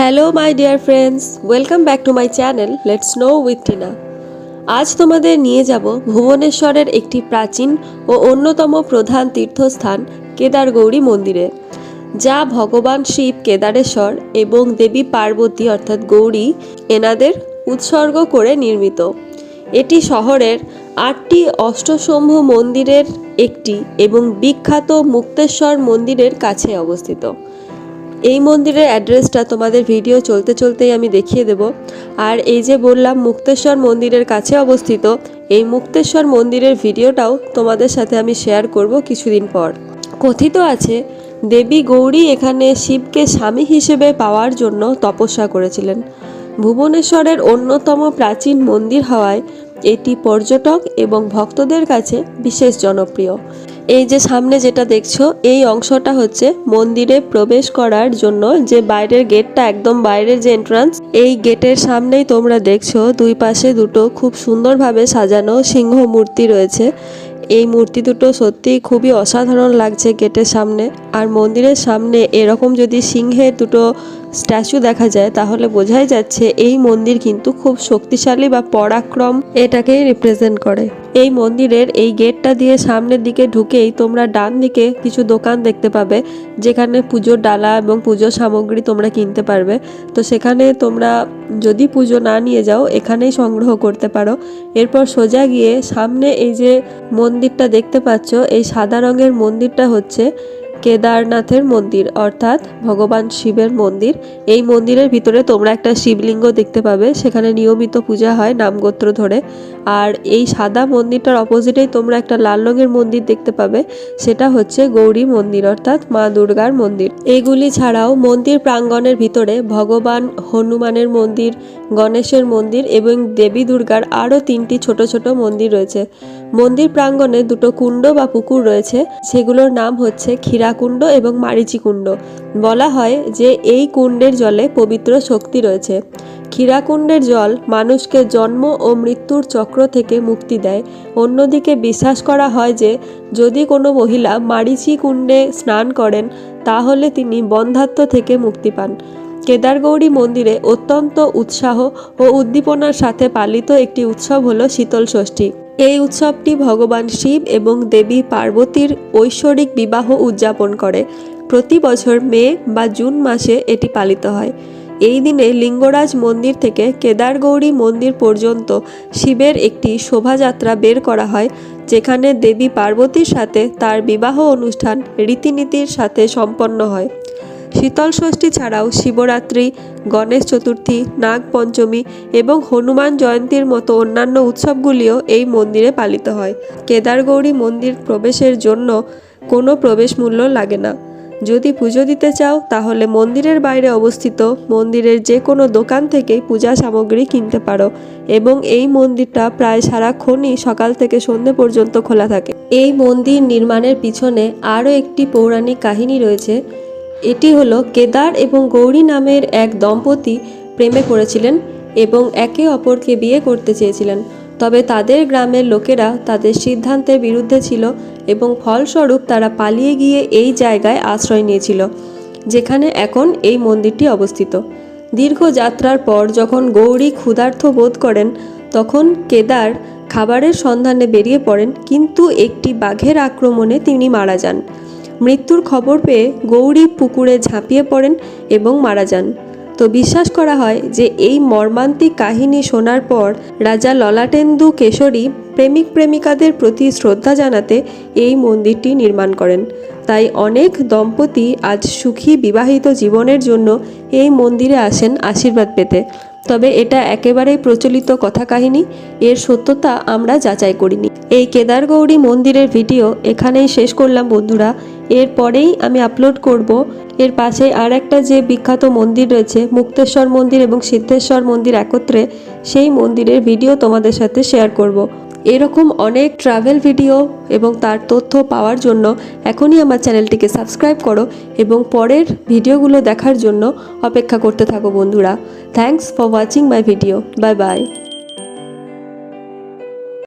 Hello my dear friends, welcome back to my channel let's know with Tina. আজ তোমাদের নিয়ে যাব ভুবনেশ্বরের একটি প্রাচীন ও অন্যতম প্রধান তীর্থস্থান কেদারগৌরী মন্দিরে, যা ভগবান শিব কেদারেশ্বর এবং দেবী পার্বতী অর্থাৎ গৌরী এনাদের উৎসর্গ করে নির্মিত। এটি শহরের 8টি অষ্টশম্ভু মন্দিরের একটি এবং বিখ্যাত মুক্তেশ্বর মন্দিরের কাছে অবস্থিত। এই মন্দিরের অ্যাড্রেসটা তোমাদের ভিডিও চলতে চলতেই আমি দেখিয়ে দেব। আর এই যে বললাম মুক্তেশ্বর মন্দিরের কাছে অবস্থিত, এই মুক্তেশ্বর মন্দিরের ভিডিওটাও তোমাদের সাথে আমি শেয়ার করব কিছুদিন পর। কথিত আছে দেবী গৌরী এখানে শিবকে স্বামী হিসেবে পাওয়ার জন্য তপস্যা করেছিলেন। ভুবনেশ্বরের অন্যতম প্রাচীন মন্দির হওয়ায় এটি পর্যটক এবং ভক্তদের কাছে বিশেষ জনপ্রিয়। এই যে সামনে যেটা দেখছো, এই অংশটা হচ্ছে মন্দিরে প্রবেশ করার জন্য যে বাইরের গেটটা, একদম বাইরের যে এন্ট্রান্স, এই গেটের সামনেই তোমরা দেখছো দুই পাশে দুটো খুব সুন্দরভাবে সাজানো সিংহ মূর্তি রয়েছে। এই মূর্তি দুটো সত্যি খুবই অসাধারণ লাগছে গেটের সামনে। আর মন্দিরের সামনে এরকম যদি সিংহের দুটো স্ট্যাচু দেখা যায় তাহলে বোঝাই যাচ্ছে এই মন্দির কিন্তু খুব শক্তিশালী বা পরাক্রম এটাকেই রিপ্রেজেন্ট করে। এই মন্দিরের এই গেটটা দিয়ে সামনের দিকে ঢুকেই তোমরা ডান দিকে কিছু দোকান দেখতে পাবে, যেখানে পুজোর ডালা এবং পুজোর সামগ্রী তোমরা কিনতে পারবে। তো সেখানে তোমরা যদি পুজো না নিয়ে যাও এখানেই সংগ্রহ করতে পারো। এরপর সোজা গিয়ে সামনে এই যে মন্দিরটা দেখতে পাচ্ছ, এই সাদা রঙের মন্দিরটা হচ্ছে কেদারনাথের মন্দির অর্থাৎ ভগবান শিবের মন্দির। এই মন্দিরের ভিতরে তোমরা একটা শিবলিঙ্গ দেখতে পাবে, সেখানে নিয়মিত পূজা হয় নামগোত্র ধরে। আর এই সাদা মন্দিরটার অপোজিটেই তোমরা একটা লাল রঙের মন্দির দেখতে পাবে, সেটা হচ্ছে গৌরী মন্দির অর্থাৎ মা দুর্গার মন্দির। এইগুলি ছাড়াও মন্দির প্রাঙ্গণের ভিতরে ভগবান হনুমানের মন্দির, গণেশের মন্দির এবং দেবী দুর্গার আরও 3টি ছোট ছোট মন্দির রয়েছে। মন্দির প্রাঙ্গণে দুটো কুণ্ড বা পুকুর রয়েছে, সেগুলোর নাম হচ্ছে ক্ষীরাকুণ্ড এবং মারিচি কুণ্ড। বলা হয় যে এই কুণ্ডের জলে পবিত্র শক্তি রয়েছে। ক্ষীরাকুণ্ডের জল মানুষকে জন্ম ও মৃত্যুর চক্র থেকে মুক্তি দেয়। অন্যদিকে বিশ্বাস করা হয় যে যদি কোনো মহিলা মারিচি কুণ্ডে স্নান করেন তাহলে তিনি বন্ধ্যাত্ব থেকে মুক্তি পান। কেদারগৌরী মন্দিরে অত্যন্ত উৎসাহ ও উদ্দীপনার সাথে পালিত একটি উৎসব হলো শীতল ষষ্ঠী। এই উৎসবটি ভগবান শিব এবং দেবী পার্বতীর ঐশ্বরিক বিবাহ উদযাপন করে। প্রতি বছর মে বা জুন মাসে এটি পালিত হয়। এই দিনে লিঙ্গরাজ মন্দির থেকে কেদারগৌরী মন্দির পর্যন্ত শিবের একটি শোভাযাত্রা বের করা হয়, যেখানে দেবী পার্বতীর সাথে তার বিবাহ অনুষ্ঠান রীতিনীতির সাথে সম্পন্ন হয়। শীতল ষষ্ঠী ছাড়াও শিবরাত্রি, গণেশ চতুর্থী, নাগ পঞ্চমী এবং হনুমান জয়ন্তীর মতো অন্যান্য উৎসবগুলিও এই মন্দিরে পালিত হয়। কেদারগৌরী মন্দির প্রবেশের জন্য কোনো প্রবেশ মূল্য লাগে না। যদি পুজো দিতে চাও তাহলে মন্দিরের বাইরে অবস্থিত মন্দিরের যে কোনো দোকান থেকেই পূজা সামগ্রী কিনতে পারো এবং এই মন্দিরটা প্রায় সারাক্ষণই সকাল থেকে সন্ধ্যে পর্যন্ত খোলা থাকে। এই মন্দির নির্মাণের পিছনে আরও একটি পৌরাণিক কাহিনী রয়েছে। এটি হলো কেদার এবং গৌরী নামের এক দম্পতি প্রেমে পড়েছিলেন এবং একে অপরকে বিয়ে করতে চেয়েছিলেন। তবে তাদের গ্রামের লোকেরা তাদের সিদ্ধান্তের বিরুদ্ধে ছিল এবং ফলস্বরূপ তারা পালিয়ে গিয়ে এই জায়গায় আশ্রয় নিয়েছিল, যেখানে এখন এই মন্দিরটি অবস্থিত। দীর্ঘ যাত্রার পর যখন গৌরী ক্ষুধার্ত বোধ করেন তখন কেদার খাবারের সন্ধানে বেরিয়ে পড়েন, কিন্তু একটি বাঘের আক্রমণে তিনি মারা যান। মৃত্যুর খবর পেয়ে গৌরী পুকুরে ঝাঁপিয়ে পড়েন এবং মারা যান। তো বিশ্বাস করা হয় যে এই মর্মান্তিক কাহিনী শোনার পর রাজা ললাটেন্দু কেশরী প্রেমিক প্রেমিকাদের প্রতি শ্রদ্ধা জানাতে এই মন্দিরটি নির্মাণ করেন। তাই অনেক দম্পতি আজ সুখী বিবাহিত জীবনের জন্য এই মন্দিরে আসেন আশীর্বাদ পেতে। তবে এটা একেবারেই প্রচলিত কথা কাহিনী, এর সত্যতা আমরা যাচাই করিনি। এই কেদারগৌরী মন্দিরের ভিডিও এখানেই শেষ করলাম বন্ধুরা। এরপরেই আমি আপলোড করব এর পাশে আর একটা যে বিখ্যাত মন্দির রয়েছে মুক্তেশ্বর মন্দির এবং সিদ্ধেশ্বর মন্দির একত্রে, সেই মন্দিরের ভিডিও তোমাদের সাথে শেয়ার করব। এরকম অনেক ট্রাভেল ভিডিও এবং তার তথ্য পাওয়ার জন্য এখনই আমার চ্যানেলটিকে সাবস্ক্রাইব করো এবং পরের ভিডিওগুলো দেখার জন্য অপেক্ষা করতে থাকো বন্ধুরা। Thanks for watching my video. Bye bye.